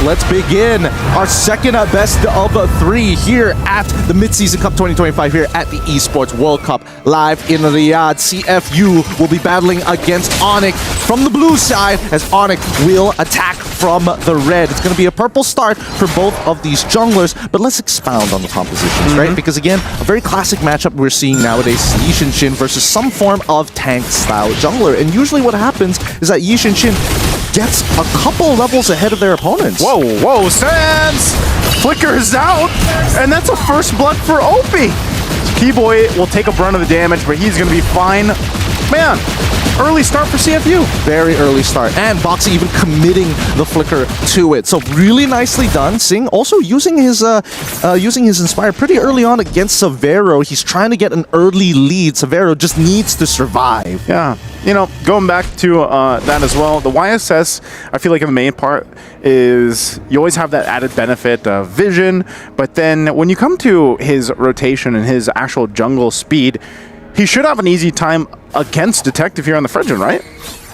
Let's begin our second best of 3 here at the Mid-Season Cup 2025 here at the Esports World Cup live in Riyadh. CFU will be battling against ONIC from the blue side as ONIC will attack from the red. It's going to be a purple start for both of these junglers, but let's expound on the compositions, right? Because again, a very classic matchup we're seeing nowadays is Yi Shin versus some form of tank-style jungler. And usually what happens is that Yi Shin gets a couple levels ahead of their opponents. Whoa, Sands flickers out, and that's a first blood for Opie. Keyboy will take a brunt of the damage, but he's going to be fine. Man, early start for CFU. Very early start, and Boxy even committing the flicker to it. So really nicely done. Sing also using his Inspire pretty early on against Severo. He's trying to get an early lead. Severo just needs to survive. Yeah, you know, going back to that as well, the YSS, I feel like the main part is you always have that added benefit of vision, but then when you come to his rotation and his actual jungle speed, he should have an easy time against Detective here on the Phrygian, right?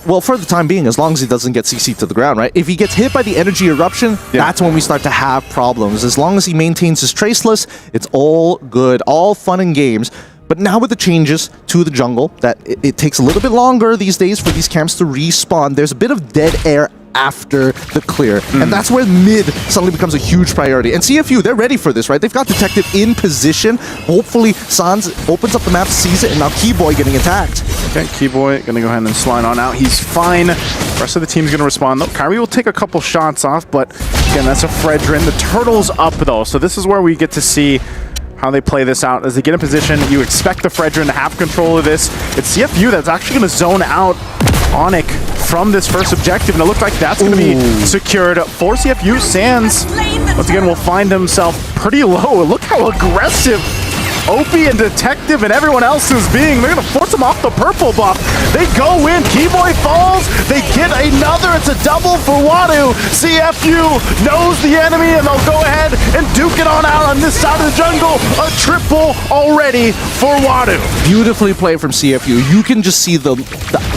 Well, for the time being, as long as he doesn't get CC'd to the ground, right? If he gets hit by the energy eruption, that's when we start to have problems. As long as he maintains his traceless, it's all good, all fun and games. But now with the changes to the jungle, that it takes a little bit longer these days for these camps to respawn. There's a bit of dead air after the clear. And that's where mid suddenly becomes a huge priority. And CFU, they're ready for this, right? They've got Detective in position. Hopefully, Sans opens up the map, sees it, and now Keyboy getting attacked. Okay, Keyboy gonna go ahead and slide on out. He's fine. The rest of the team's gonna respond, though. Kyrie will take a couple shots off, but again, that's a Phrygian. The turtle's up, though, so this is where we get to see how they play this out. As they get in position, you expect the Phrygian to have control of this. It's CFU that's actually gonna zone out ONIC from this first objective, and it looks like that's going to be secured for CFU. Sands, once again, will find himself pretty low. Look how aggressive Opie and Detective and everyone else is being. They're going to force him off the purple buff. They go in. Keyboy falls. They get another. It's a double for Wadu. CFU knows the enemy, and they'll go ahead and duke it on out on this side of the jungle. A triple already for Wadu. Beautifully played from CFU. You can just see the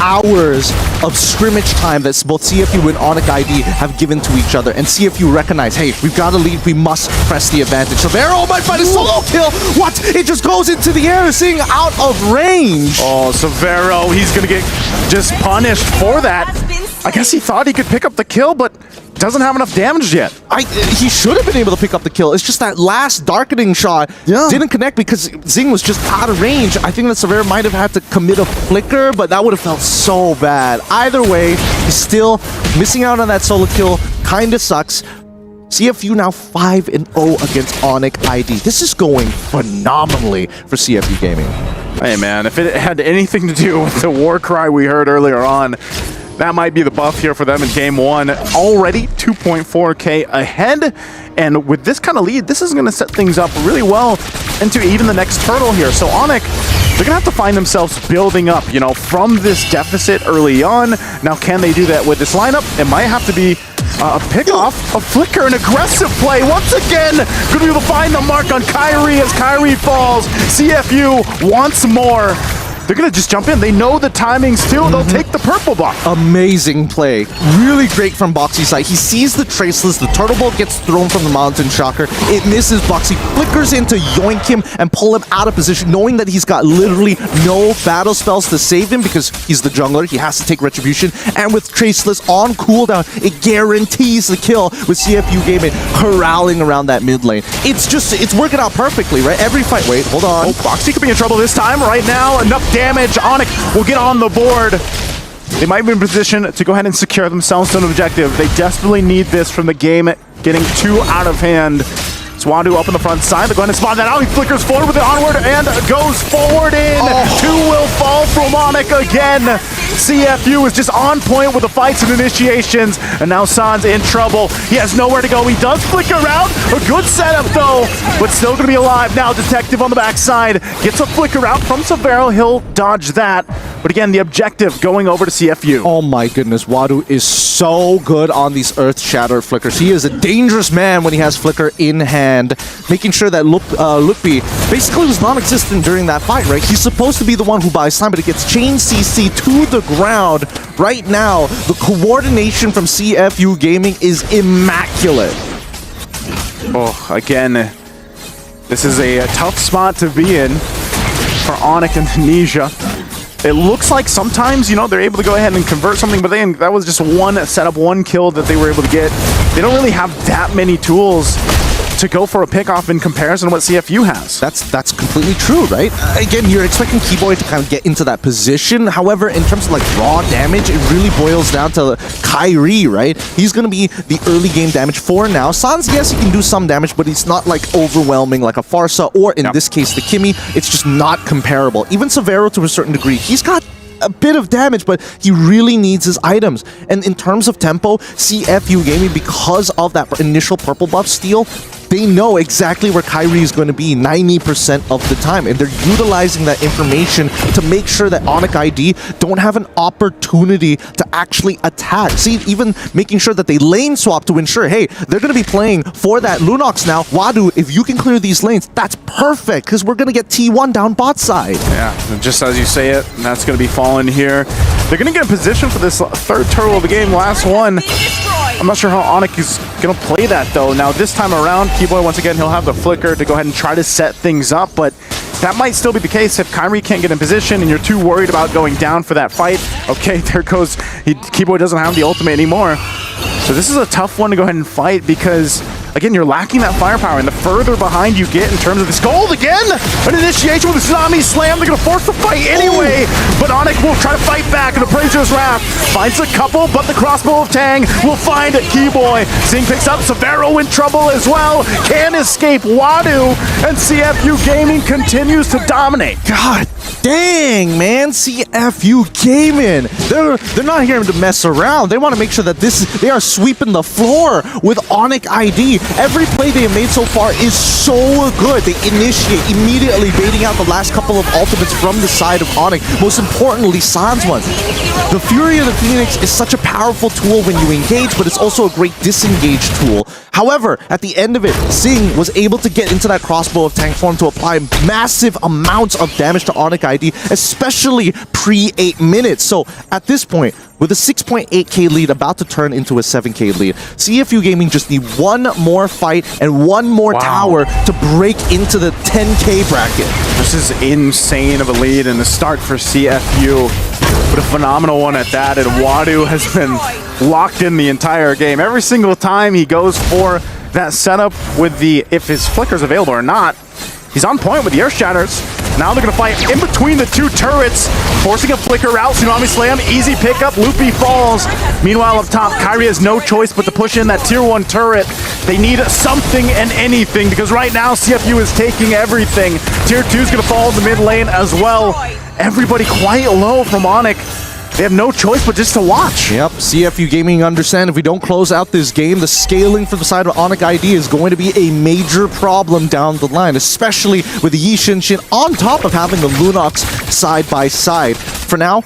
hours of scrimmage time that both CFU and ONIC ID have given to each other. And CFU recognize, hey, we've got to lead. We must press the advantage. Severo might find a solo kill. What? It just goes into the air, seeing out of range. Oh, Severo, he's going to get just punished for that. I guess he thought he could pick up the kill, but doesn't have enough damage yet. He should have been able to pick up the kill. It's just that last darkening shot didn't connect because Zing was just out of range. I think that Severo might have had to commit a flicker, but that would have felt so bad. Either way, he's still missing out on that solo kill. Kinda sucks. CFU now 5-0 against ONIC ID. This is going phenomenally for CFU Gaming. Hey man, if it had anything to do with the war cry we heard earlier on, that might be the buff here for them in game 1. Already 2.4k ahead, and with this kind of lead, this is going to set things up really well into even the next turtle here. So ONIC, they're going to have to find themselves building up, you know, from this deficit early on. Now, can they do that with this lineup? It might have to be a pick-off, a flicker, an aggressive play. Once again, going to be able to find the mark on Kyrie as Kyrie falls. CFU wants more. They're going to just jump in. They know the timings, too. They'll take the purple buff. Amazing play. Really great from Boxy's side. He sees the traceless. The turtle ball gets thrown from the mountain shocker. It misses Boxy. Flickers in to yoink him and pull him out of position, knowing that he's got literally no battle spells to save him because he's the jungler. He has to take retribution. And with traceless on cooldown, it guarantees the kill with CFU Gaming corralling around that mid lane. It's working out perfectly, right? Every fight. Wait, hold on. Oh, Boxy could be in trouble this time. Right now, enough damage. ONIC will get on the board. They might be in position to go ahead and secure themselves to an objective. They desperately need this from the game getting too out of hand. Swadu up on the front side. They're going to spawn that out. He flickers forward with it onward and goes forward in. Two will fall from ONIC again. CFU is just on point with the fights and initiations. And now San's in trouble. He has nowhere to go. He does flicker out. A good setup though, but still going to be alive. Now Detective on the backside gets a flicker out from Severo. He'll dodge that. But again, the objective going over to CFU. Oh my goodness, Wadu is so good on these Earth Shatter flickers. He is a dangerous man when he has flicker in hand. and making sure that Lukby basically was non-existent during that fight, right? He's supposed to be the one who buys time, but it gets chain CC to the ground. Right now, the coordination from CFU Gaming is immaculate. Oh, again, this is a tough spot to be in for ONIC and Tunisia. It looks like sometimes, they're able to go ahead and convert something, but that was just one setup, one kill that they were able to get. They don't really have that many tools to go for a pickoff in comparison to what CFU has. That's completely true, right? Again, you're expecting Keyboy to kind of get into that position. However, in terms of like raw damage, it really boils down to Kyrie, right? He's going to be the early game damage for now. Sans, yes, he can do some damage, but he's not like overwhelming like a Farsa or in this case the Kimmy. It's just not comparable. Even Severo to a certain degree, he's got a bit of damage, but he really needs his items. And in terms of tempo, CFU Gaming, because of that initial purple buff steal, they know exactly where Kyrie is going to be 90% of the time, and they're utilizing that information to make sure that ONIC ID don't have an opportunity to actually attack. See, even making sure that they lane swap to ensure, hey, they're going to be playing for that Lunox now. Wadu, if you can clear these lanes, that's perfect, because we're going to get T1 down bot side. Yeah, just as you say it, that's going to be fallen here. They're going to get in position for this third turtle of the game, last one. I'm not sure how ONIC is going to play that, though. Now, this time around, Keyboy, once again, he'll have the flicker to go ahead and try to set things up, but that might still be the case if Kyrie can't get in position and you're too worried about going down for that fight. Okay, there goes... Keyboy doesn't have the ultimate anymore. So this is a tough one to go ahead and fight because, again, you're lacking that firepower, and the further behind you get in terms of this gold again, an initiation with a Tsunami Slam, they're going to force the fight anyway, but ONIC will try to fight back, and Appraiser's Wrath finds a couple, but the crossbow of Tang will find Keyboy. Zing picks up, Severo in trouble as well, can escape Wadu, and CFU Gaming continues to dominate. God dang, man, CFU Gaming. They're not here to mess around. They want to make sure that they are sweeping the floor with ONIC ID. Every play they have made so far is so good. They initiate immediately, baiting out the last couple of ultimates from the side of ONIC. Most importantly, Sans one. The Fury of the Phoenix is such a powerful tool when you engage, but it's also a great disengage tool. However, at the end of it, Zing was able to get into that crossbow of tank form to apply massive amounts of damage to ONIC ID, especially pre-8 minutes. So at this point, with a 6.8k lead about to turn into a 7k lead, CFU Gaming just need one more fight and one more tower to break into the 10k bracket. This is insane of a lead and the start for CFU, but a phenomenal one at that, and Wadu has been locked in the entire game. Every single time he goes for that setup with if his flicker's available or not, he's on point with the Earth Shatters. Now they're going to fight in between the two turrets, forcing a flicker out, Tsunami Slam, easy pickup, Loopy falls. Meanwhile, up top, Kyrie has no choice but to push in that tier 1 turret. They need something and anything, because right now CFU is taking everything. Tier 2 is going to fall in the mid lane as well. Everybody quite low from ONIC. They have no choice but just to watch. Yep, CFU Gaming understand if we don't close out this game, the scaling for the side of ONIC ID is going to be a major problem down the line, especially with the Yi Shinshin on top of having the Lunox side by side. For now,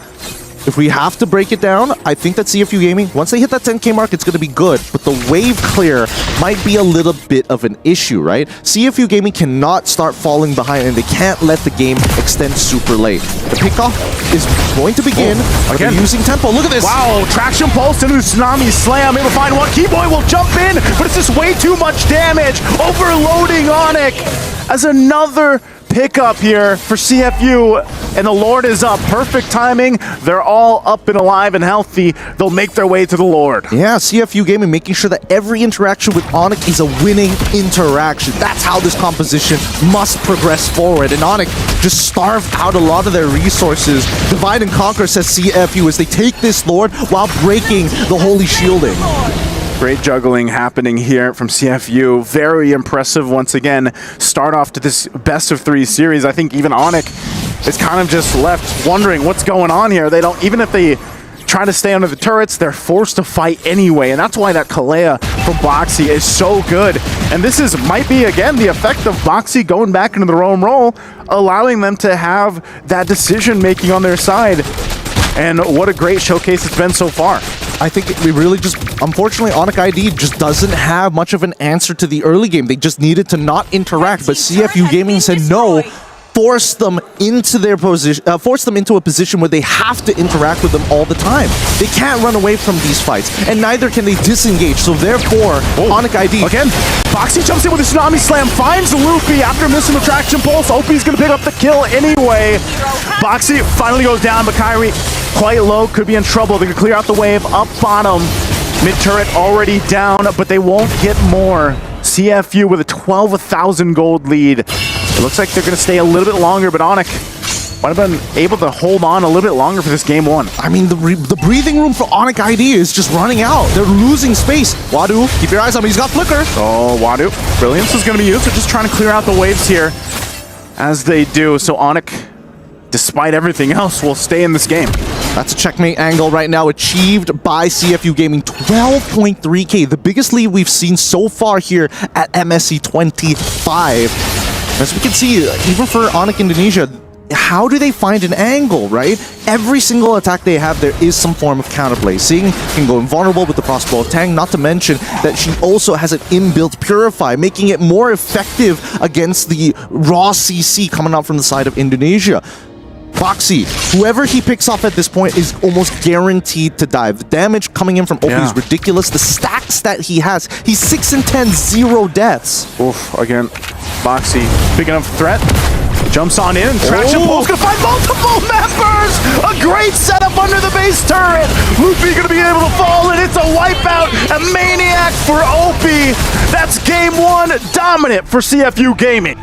if we have to break it down, I think that CFU Gaming, once they hit that 10k mark, it's going to be good. But the wave clear might be a little bit of an issue, right? CFU Gaming cannot start falling behind, and they can't let the game extend super late. The pickoff is going to begin. Again, using tempo. Look at this. Wow, traction pulse into Tsunami Slam. Able to find one. Keyboy will jump in, but it's just way too much damage. Overloading ONIC as another pickup here for CFU, and the Lord is up. Perfect timing. They're all up and alive and healthy. They'll make their way to the Lord. Yeah, CFU Gaming making sure that every interaction with ONIC is a winning interaction. That's how this composition must progress forward, and ONIC just starved out a lot of their resources. Divide and conquer, says CFU, as they take this Lord while breaking the Holy Shielding. Great juggling happening here from CFU. Very impressive once again. Start off to this best of 3 series. I think even ONIC is kind of just left wondering what's going on here. They don't, even if they try to stay under the turrets, they're forced to fight anyway. And that's why that Kalea from Boxy is so good. And this might be, again, the effect of Boxy going back into the roam role, allowing them to have that decision making on their side. And what a great showcase it's been so far. I think we really just, unfortunately, ONIC ID just doesn't have much of an answer to the early game. They just needed to not interact, but CFU Gaming said no. Force them into their position, force them into a position where they have to interact with them all the time. They can't run away from these fights, and neither can they disengage. So therefore, ONIC ID again. Foxy jumps in with a Tsunami Slam, finds Luffy after missing the Traction Pulse. OP's gonna pick up the kill anyway. Foxy finally goes down, but Kyrie quite low, could be in trouble. They can clear out the wave up bottom. Mid turret already down, but they won't get more. CFU with a 12,000 gold lead. It looks like they're going to stay a little bit longer, but ONIC might have been able to hold on a little bit longer for this game one. I mean, the breathing room for ONIC ID is just running out. They're losing space. Wadu, keep your eyes on him. He's got Flicker. Oh, Wadu. Brilliance is going to be used. They're just trying to clear out the waves here as they do. So ONIC, despite everything else, will stay in this game. That's a checkmate angle right now achieved by CFU Gaming. 12.3k, the biggest lead we've seen so far here at MSC 25. As we can see, even for ONIC Indonesia, how do they find an angle, right? Every single attack they have, there is some form of counterplay. Sing can go invulnerable with the crossbow Tang, not to mention that she also has an inbuilt Purify, making it more effective against the raw CC coming out from the side of Indonesia. Foxy, whoever he picks off at this point is almost guaranteed to die. The damage coming in from OP is ridiculous. The stacks that he has, he's 6 and 10, 0 deaths. Oof, again, Foxy, big enough threat. Jumps on in, Traction Pulse gonna find multiple members! A great setup under the base turret! Luffy gonna be able to fall, and it's a wipeout, a maniac for OP! That's game one, dominant for CFU Gaming.